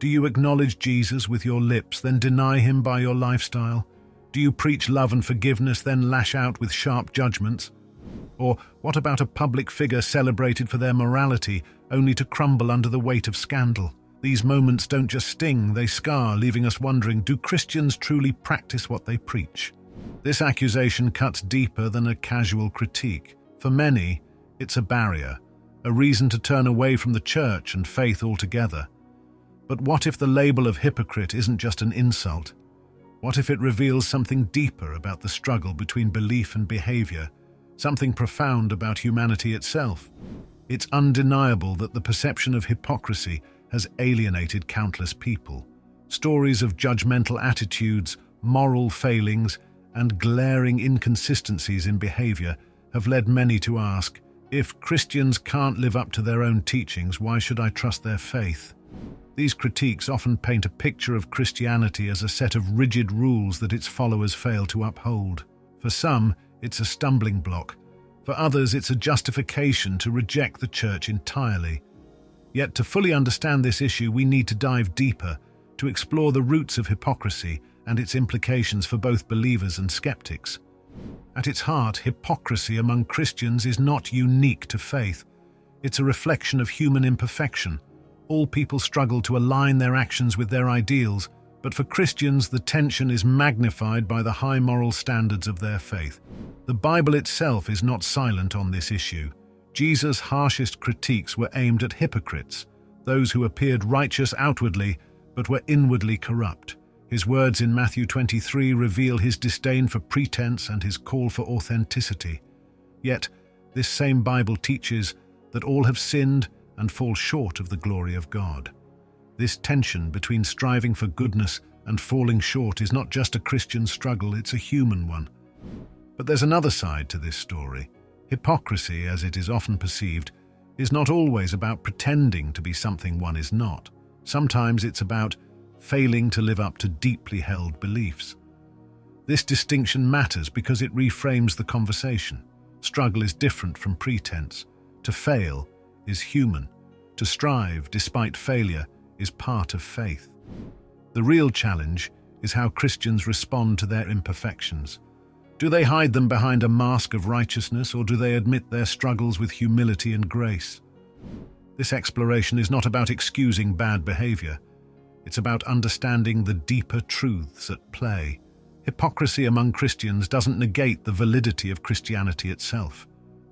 Do you acknowledge Jesus with your lips, then deny him by your lifestyle? Do you preach love and forgiveness, then lash out with sharp judgments? Or what about a public figure celebrated for their morality, only to crumble under the weight of scandal? These moments don't just sting, they scar, leaving us wondering, do Christians truly practice what they preach? This accusation cuts deeper than a casual critique. For many, it's a barrier, a reason to turn away from the church and faith altogether. But what if the label of hypocrite isn't just an insult? What if it reveals something deeper about the struggle between belief and behavior, something profound about humanity itself? It's undeniable that the perception of hypocrisy has alienated countless people. Stories of judgmental attitudes, moral failings, and glaring inconsistencies in behavior have led many to ask, if Christians can't live up to their own teachings, why should I trust their faith? These critiques often paint a picture of Christianity as a set of rigid rules that its followers fail to uphold. For some, it's a stumbling block. For others, it's a justification to reject the church entirely. Yet to fully understand this issue, we need to dive deeper, to explore the roots of hypocrisy and its implications for both believers and skeptics. At its heart, hypocrisy among Christians is not unique to faith. It's a reflection of human imperfection. All people struggle to align their actions with their ideals, but for Christians, the tension is magnified by the high moral standards of their faith. The Bible itself is not silent on this issue. Jesus' harshest critiques were aimed at hypocrites, those who appeared righteous outwardly but were inwardly corrupt. His words in Matthew 23 reveal his disdain for pretense and his call for authenticity. Yet, this same Bible teaches that all have sinned and fall short of the glory of God. This tension between striving for goodness and falling short is not just a Christian struggle, it's a human one. But there's another side to this story. Hypocrisy, as it is often perceived, is not always about pretending to be something one is not. Sometimes it's about failing to live up to deeply held beliefs. This distinction matters because it reframes the conversation. Struggle is different from pretense. To fail is human. To strive despite failure is part of faith. The real challenge is how Christians respond to their imperfections. Do they hide them behind a mask of righteousness, or do they admit their struggles with humility and grace? This exploration is not about excusing bad behavior. It's about understanding the deeper truths at play. Hypocrisy among Christians doesn't negate the validity of Christianity itself.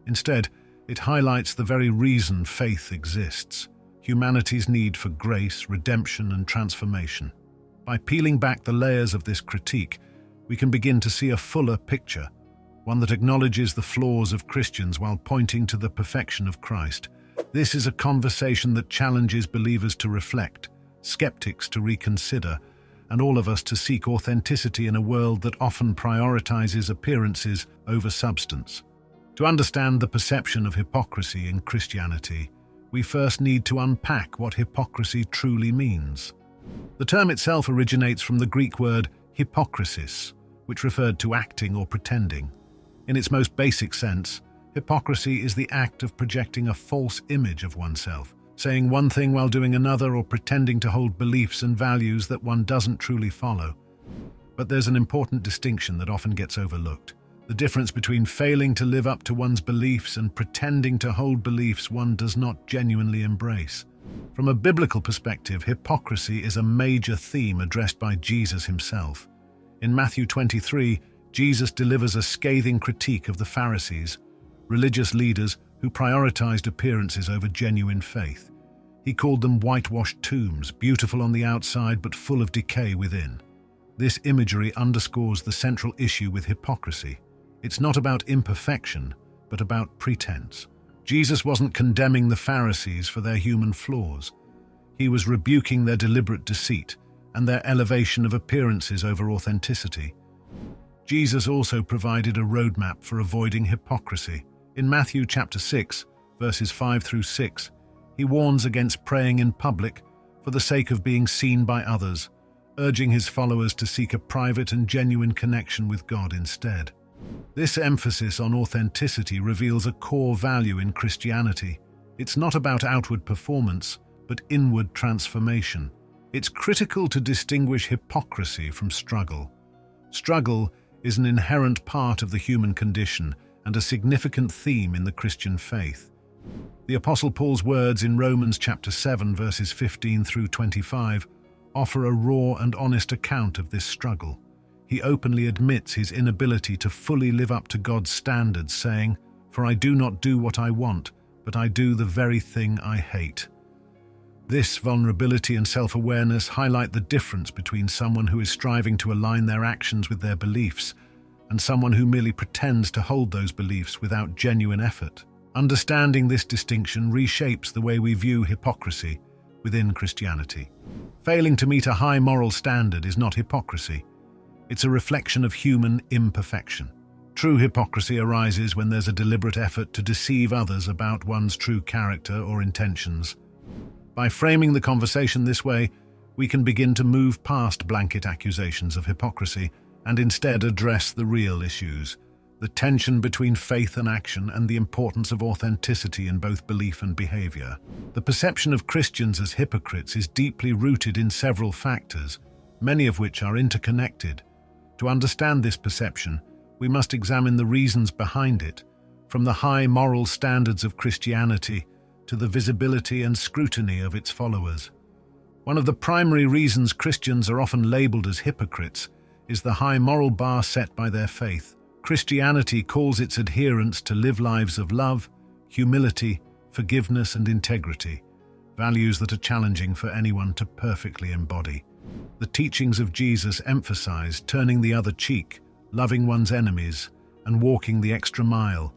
Instead, it highlights the very reason faith exists: humanity's need for grace, redemption, and transformation. By peeling back the layers of this critique, we can begin to see a fuller picture, one that acknowledges the flaws of Christians while pointing to the perfection of Christ. This is a conversation that challenges believers to reflect, skeptics to reconsider, and all of us to seek authenticity in a world that often prioritizes appearances over substance. To understand the perception of hypocrisy in Christianity, we first need to unpack what hypocrisy truly means. The term itself originates from the Greek word hypocrisis, which referred to acting or pretending. In its most basic sense, hypocrisy is the act of projecting a false image of oneself, saying one thing while doing another, or pretending to hold beliefs and values that one doesn't truly follow. But there's an important distinction that often gets overlooked: the difference between failing to live up to one's beliefs and pretending to hold beliefs one does not genuinely embrace. From a biblical perspective, hypocrisy is a major theme addressed by Jesus himself. In Matthew 23, Jesus delivers a scathing critique of the Pharisees, religious leaders who prioritized appearances over genuine faith. He called them whitewashed tombs, beautiful on the outside but full of decay within. This imagery underscores the central issue with hypocrisy. It's not about imperfection, but about pretense. Jesus wasn't condemning the Pharisees for their human flaws. He was rebuking their deliberate deceit and their elevation of appearances over authenticity. Jesus also provided a roadmap for avoiding hypocrisy. In Matthew chapter 6, verses 5 through 6, he warns against praying in public for the sake of being seen by others, urging his followers to seek a private and genuine connection with God instead. This emphasis on authenticity reveals a core value in Christianity. It's not about outward performance, but inward transformation. It's critical to distinguish hypocrisy from struggle. Struggle is an inherent part of the human condition and a significant theme in the Christian faith. The Apostle Paul's words in Romans chapter 7, verses 15 through 25, offer a raw and honest account of this struggle. He openly admits his inability to fully live up to God's standards, saying, "For I do not do what I want, but I do the very thing I hate." This vulnerability and self-awareness highlight the difference between someone who is striving to align their actions with their beliefs and someone who merely pretends to hold those beliefs without genuine effort. Understanding this distinction reshapes the way we view hypocrisy within Christianity. Failing to meet a high moral standard is not hypocrisy. It's a reflection of human imperfection. True hypocrisy arises when there's a deliberate effort to deceive others about one's true character or intentions. By framing the conversation this way, we can begin to move past blanket accusations of hypocrisy and instead address the real issues, the tension between faith and action, and the importance of authenticity in both belief and behavior. The perception of Christians as hypocrites is deeply rooted in several factors, many of which are interconnected. To understand this perception, we must examine the reasons behind it, from the high moral standards of Christianity to the visibility and scrutiny of its followers. One of the primary reasons Christians are often labeled as hypocrites is the high moral bar set by their faith. Christianity calls its adherents to live lives of love, humility, forgiveness, and integrity, values that are challenging for anyone to perfectly embody. The teachings of Jesus emphasize turning the other cheek, loving one's enemies, and walking the extra mile,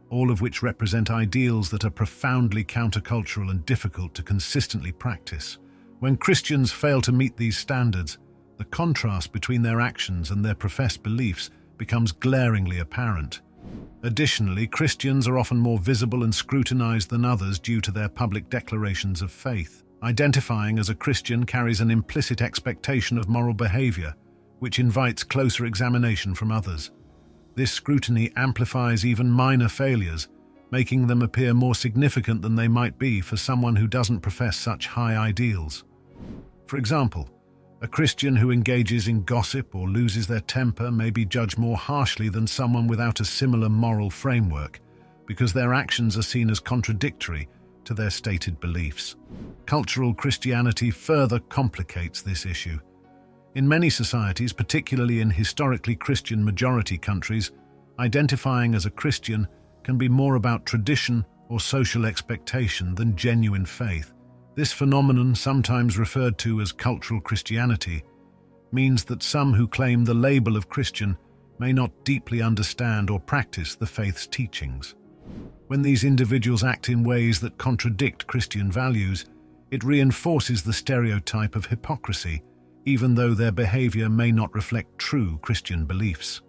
all of which represent ideals that are profoundly countercultural and difficult to consistently practice. When Christians fail to meet these standards, the contrast between their actions and their professed beliefs becomes glaringly apparent. Additionally, Christians are often more visible and scrutinized than others due to their public declarations of faith. Identifying as a Christian carries an implicit expectation of moral behavior, which invites closer examination from others. This scrutiny amplifies even minor failures, making them appear more significant than they might be for someone who doesn't profess such high ideals. For example, a Christian who engages in gossip or loses their temper may be judged more harshly than someone without a similar moral framework, because their actions are seen as contradictory to their stated beliefs. Cultural Christianity further complicates this issue. In many societies, particularly in historically Christian majority countries, identifying as a Christian can be more about tradition or social expectation than genuine faith. This phenomenon, sometimes referred to as cultural Christianity, means that some who claim the label of Christian may not deeply understand or practice the faith's teachings. When these individuals act in ways that contradict Christian values, it reinforces the stereotype of hypocrisy, even though their behavior may not reflect true Christian beliefs.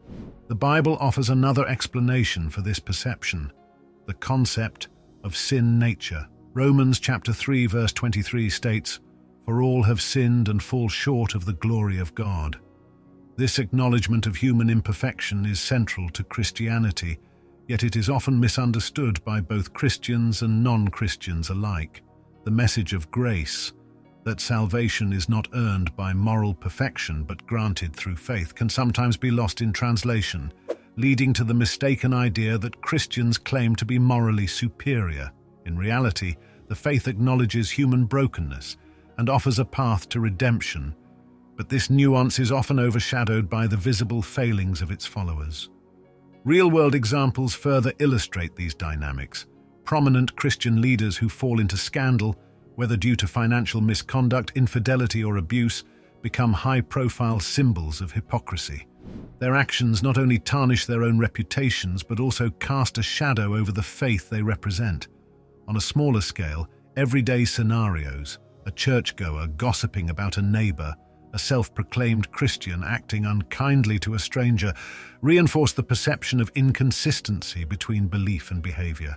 The Bible offers another explanation for this perception: the concept of sin nature. Romans chapter 3 verse 23 states, "For all have sinned and fall short of the glory of God." This acknowledgement of human imperfection is central to Christianity, yet it is often misunderstood by both Christians and non-Christians alike. The message of grace, that salvation is not earned by moral perfection but granted through faith, can sometimes be lost in translation, leading to the mistaken idea that Christians claim to be morally superior. In reality, the faith acknowledges human brokenness and offers a path to redemption, but this nuance is often overshadowed by the visible failings of its followers. Real-world examples further illustrate these dynamics. Prominent Christian leaders who fall into scandal, whether due to financial misconduct, infidelity, or abuse, become high-profile symbols of hypocrisy. Their actions not only tarnish their own reputations, but also cast a shadow over the faith they represent. On a smaller scale, everyday scenarios, a churchgoer gossiping about a neighbor, a self-proclaimed Christian acting unkindly to a stranger, reinforce the perception of inconsistency between belief and behavior.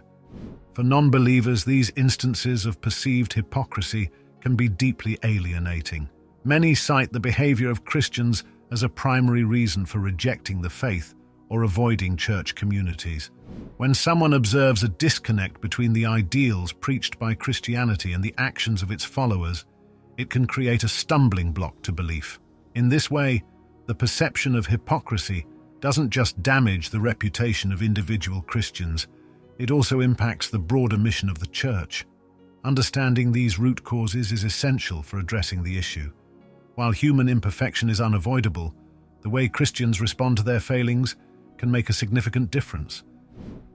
For non-believers, these instances of perceived hypocrisy can be deeply alienating. Many cite the behavior of Christians as a primary reason for rejecting the faith or avoiding church communities. When someone observes a disconnect between the ideals preached by Christianity and the actions of its followers, It can create a stumbling block to belief. In this way, the perception of hypocrisy doesn't just damage the reputation of individual Christians, it also impacts the broader mission of the Church. Understanding these root causes is essential for addressing the issue. While human imperfection is unavoidable, the way Christians respond to their failings can make a significant difference.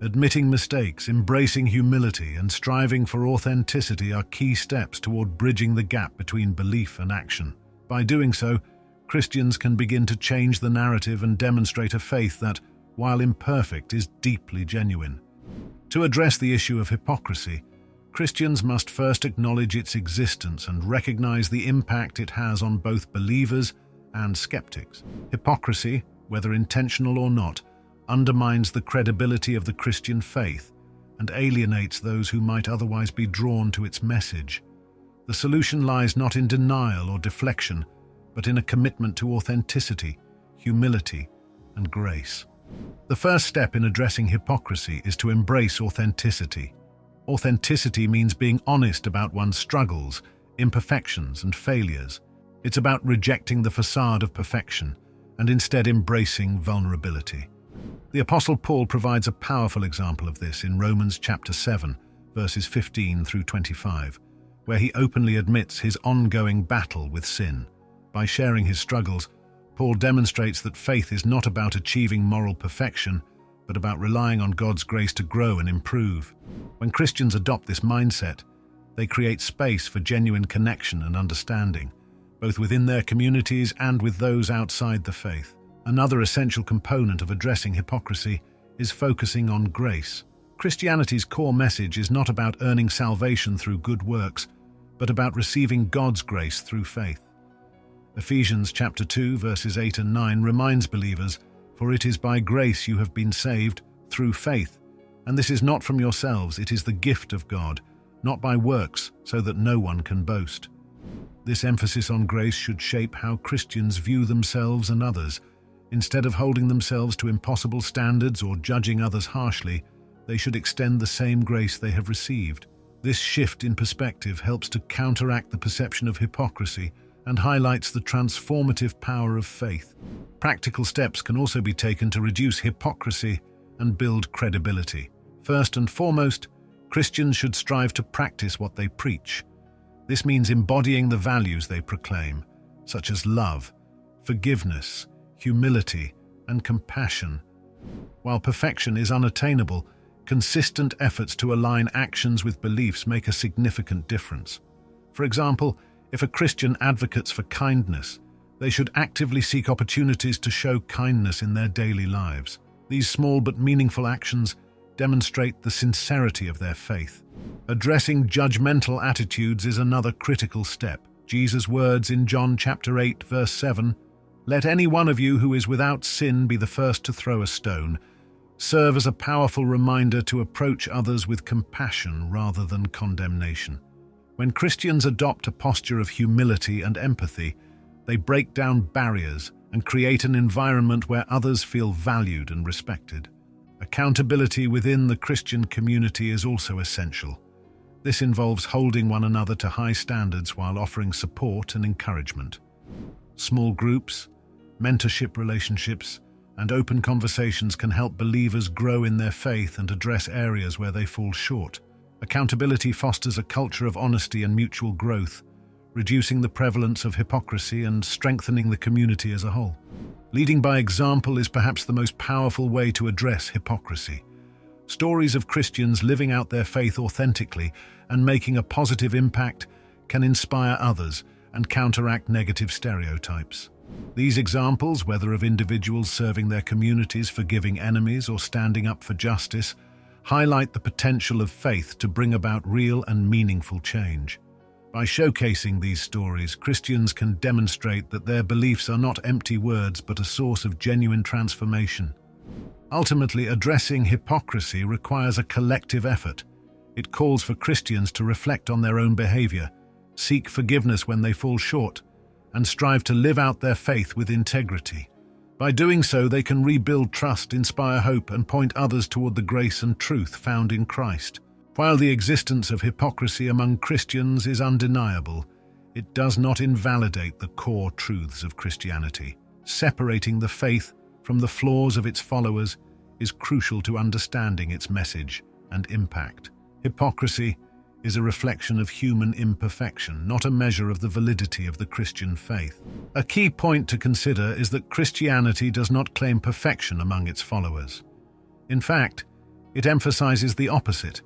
Admitting mistakes, embracing humility, and striving for authenticity are key steps toward bridging the gap between belief and action. By doing so, Christians can begin to change the narrative and demonstrate a faith that, while imperfect, is deeply genuine. To address the issue of hypocrisy, Christians must first acknowledge its existence and recognize the impact it has on both believers and skeptics. Hypocrisy, whether intentional or not, undermines the credibility of the Christian faith and alienates those who might otherwise be drawn to its message. The solution lies not in denial or deflection, but in a commitment to authenticity, humility, and grace. The first step in addressing hypocrisy is to embrace authenticity. Authenticity means being honest about one's struggles, imperfections, and failures. It's about rejecting the facade of perfection and instead embracing vulnerability. The Apostle Paul provides a powerful example of this in Romans chapter 7, verses 15 through 25, where he openly admits his ongoing battle with sin. By sharing his struggles, Paul demonstrates that faith is not about achieving moral perfection, but about relying on God's grace to grow and improve. When Christians adopt this mindset, they create space for genuine connection and understanding, both within their communities and with those outside the faith. Another essential component of addressing hypocrisy is focusing on grace. Christianity's core message is not about earning salvation through good works, but about receiving God's grace through faith. Ephesians chapter 2, verses 8 and 9 reminds believers, "For it is by grace you have been saved, through faith. And this is not from yourselves, it is the gift of God, not by works, so that no one can boast." This emphasis on grace should shape how Christians view themselves and others. Instead of holding themselves to impossible standards or judging others harshly, they should extend the same grace they have received. This shift in perspective helps to counteract the perception of hypocrisy and highlights the transformative power of faith. Practical steps can also be taken to reduce hypocrisy and build credibility. First and foremost, Christians should strive to practice what they preach. This means embodying the values they proclaim, such as love, forgiveness, humility, and compassion. While perfection is unattainable, consistent efforts to align actions with beliefs make a significant difference. For example, if a Christian advocates for kindness, they should actively seek opportunities to show kindness in their daily lives. These small but meaningful actions demonstrate the sincerity of their faith. Addressing judgmental attitudes is another critical step. Jesus' words in John chapter 8, verse 7, "Let any one of you who is without sin be the first to throw a stone," serve as a powerful reminder to approach others with compassion rather than condemnation. When Christians adopt a posture of humility and empathy, they break down barriers and create an environment where others feel valued and respected. Accountability within the Christian community is also essential. This involves holding one another to high standards while offering support and encouragement. Small groups, mentorship relationships, and open conversations can help believers grow in their faith and address areas where they fall short. Accountability fosters a culture of honesty and mutual growth, reducing the prevalence of hypocrisy and strengthening the community as a whole. Leading by example is perhaps the most powerful way to address hypocrisy. Stories of Christians living out their faith authentically and making a positive impact can inspire others and counteract negative stereotypes. These examples, whether of individuals serving their communities, forgiving enemies, or standing up for justice, highlight the potential of faith to bring about real and meaningful change. By showcasing these stories, Christians can demonstrate that their beliefs are not empty words but a source of genuine transformation. Ultimately, addressing hypocrisy requires a collective effort. It calls for Christians to reflect on their own behavior, seek forgiveness when they fall short, and strive to live out their faith with integrity. By doing so, they can rebuild trust, inspire hope, and point others toward the grace and truth found in Christ. While the existence of hypocrisy among Christians is undeniable, it does not invalidate the core truths of Christianity. Separating the faith from the flaws of its followers is crucial to understanding its message and impact. Hypocrisy is a reflection of human imperfection, not a measure of the validity of the Christian faith. A key point to consider is that Christianity does not claim perfection among its followers. In fact, it emphasizes the opposite,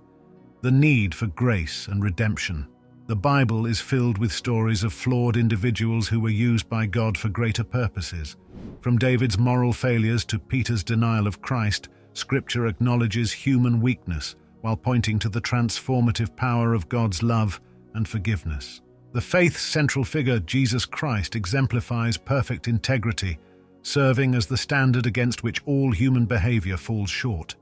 the need for grace and redemption. The Bible is filled with stories of flawed individuals who were used by God for greater purposes. From David's moral failures to Peter's denial of Christ, Scripture acknowledges human weakness while pointing to the transformative power of God's love and forgiveness. The faith's central figure, Jesus Christ, exemplifies perfect integrity, serving as the standard against which all human behavior falls short.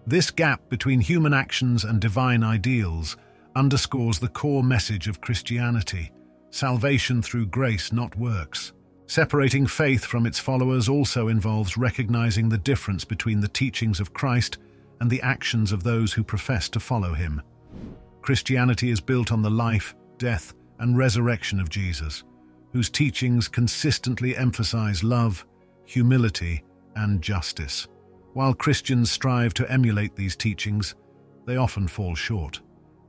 This gap between human actions and divine ideals underscores the core message of Christianity: salvation through grace, not works. Separating faith from its followers also involves recognizing the difference between the teachings of Christ and the actions of those who profess to follow him. Christianity is built on the life, death, and resurrection of Jesus, whose teachings consistently emphasize love, humility, and justice. While Christians strive to emulate these teachings, they often fall short.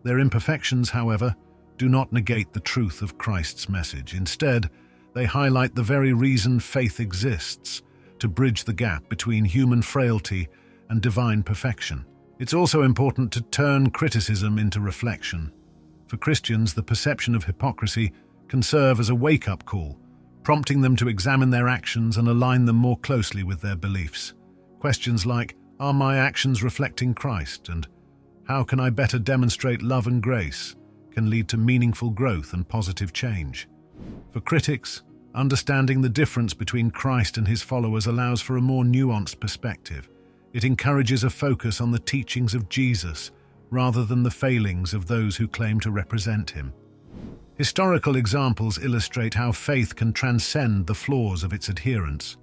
Their imperfections, however, do not negate the truth of Christ's message. Instead, they highlight the very reason faith exists: to bridge the gap between human frailty and divine perfection. It's also important to turn criticism into reflection. For Christians, the perception of hypocrisy can serve as a wake-up call, prompting them to examine their actions and align them more closely with their beliefs. Questions like, "Are my actions reflecting Christ?" and "How can I better demonstrate love and grace?" can lead to meaningful growth and positive change. For critics, understanding the difference between Christ and his followers allows for a more nuanced perspective. It encourages a focus on the teachings of Jesus rather than the failings of those who claim to represent him. Historical examples illustrate how faith can transcend the flaws of its adherents.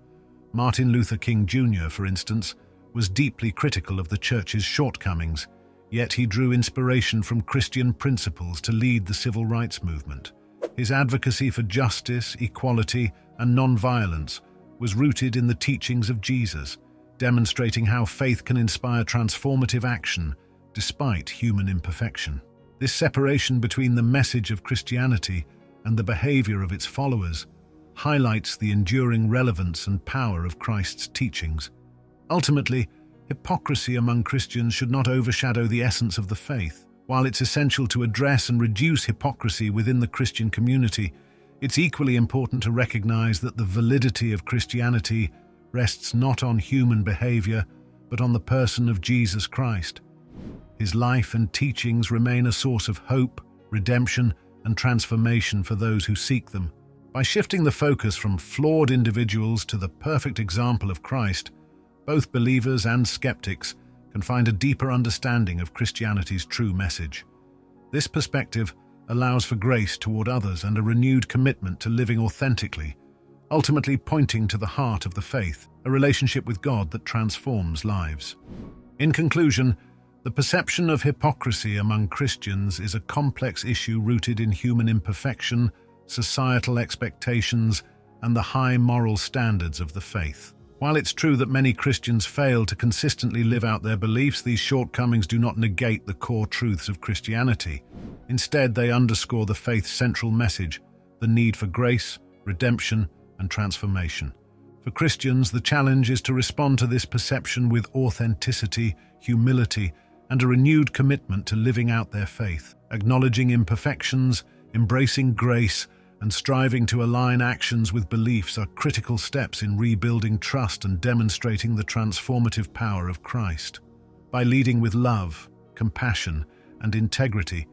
Martin Luther King Jr., for instance, was deeply critical of the church's shortcomings, yet he drew inspiration from Christian principles to lead the civil rights movement. His advocacy for justice, equality, and non-violence was rooted in the teachings of Jesus, demonstrating how faith can inspire transformative action despite human imperfection. This separation between the message of Christianity and the behavior of its followers highlights the enduring relevance and power of Christ's teachings. Ultimately, hypocrisy among Christians should not overshadow the essence of the faith. While it's essential to address and reduce hypocrisy within the Christian community, it's equally important to recognize that the validity of Christianity rests not on human behavior, but on the person of Jesus Christ. His life and teachings remain a source of hope, redemption, and transformation for those who seek them. By shifting the focus from flawed individuals to the perfect example of Christ, both believers and skeptics can find a deeper understanding of Christianity's true message. This perspective allows for grace toward others and a renewed commitment to living authentically, ultimately pointing to the heart of the faith, a relationship with God that transforms lives. In conclusion, the perception of hypocrisy among Christians is a complex issue rooted in human imperfection, societal expectations, and the high moral standards of the faith. While it's true that many Christians fail to consistently live out their beliefs, these shortcomings do not negate the core truths of Christianity. Instead, they underscore the faith's central message: the need for grace, redemption, and transformation. For Christians, the challenge is to respond to this perception with authenticity, humility, and a renewed commitment to living out their faith. Acknowledging imperfections, embracing grace, and striving to align actions with beliefs are critical steps in rebuilding trust and demonstrating the transformative power of Christ. By leading with love, compassion, and integrity,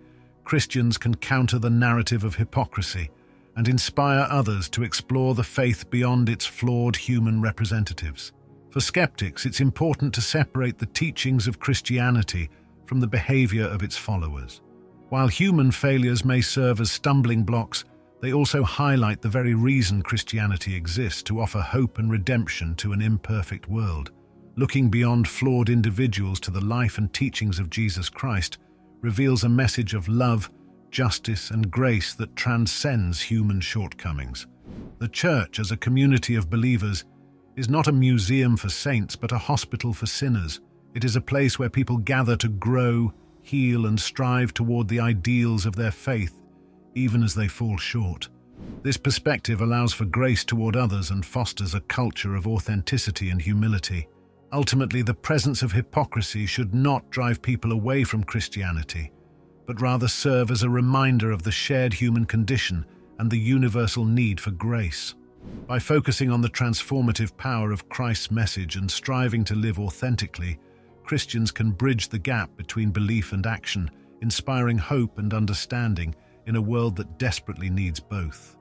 Christians can counter the narrative of hypocrisy and inspire others to explore the faith beyond its flawed human representatives. For skeptics, it's important to separate the teachings of Christianity from the behavior of its followers. While human failures may serve as stumbling blocks, they also highlight the very reason Christianity exists: to offer hope and redemption to an imperfect world. Looking beyond flawed individuals to the life and teachings of Jesus Christ reveals a message of love, justice, and grace that transcends human shortcomings. The Church, as a community of believers, is not a museum for saints but a hospital for sinners. It is a place where people gather to grow, heal, and strive toward the ideals of their faith, even as they fall short. This perspective allows for grace toward others and fosters a culture of authenticity and humility. Ultimately, the presence of hypocrisy should not drive people away from Christianity, but rather serve as a reminder of the shared human condition and the universal need for grace. By focusing on the transformative power of Christ's message and striving to live authentically, Christians can bridge the gap between belief and action, inspiring hope and understanding in a world that desperately needs both.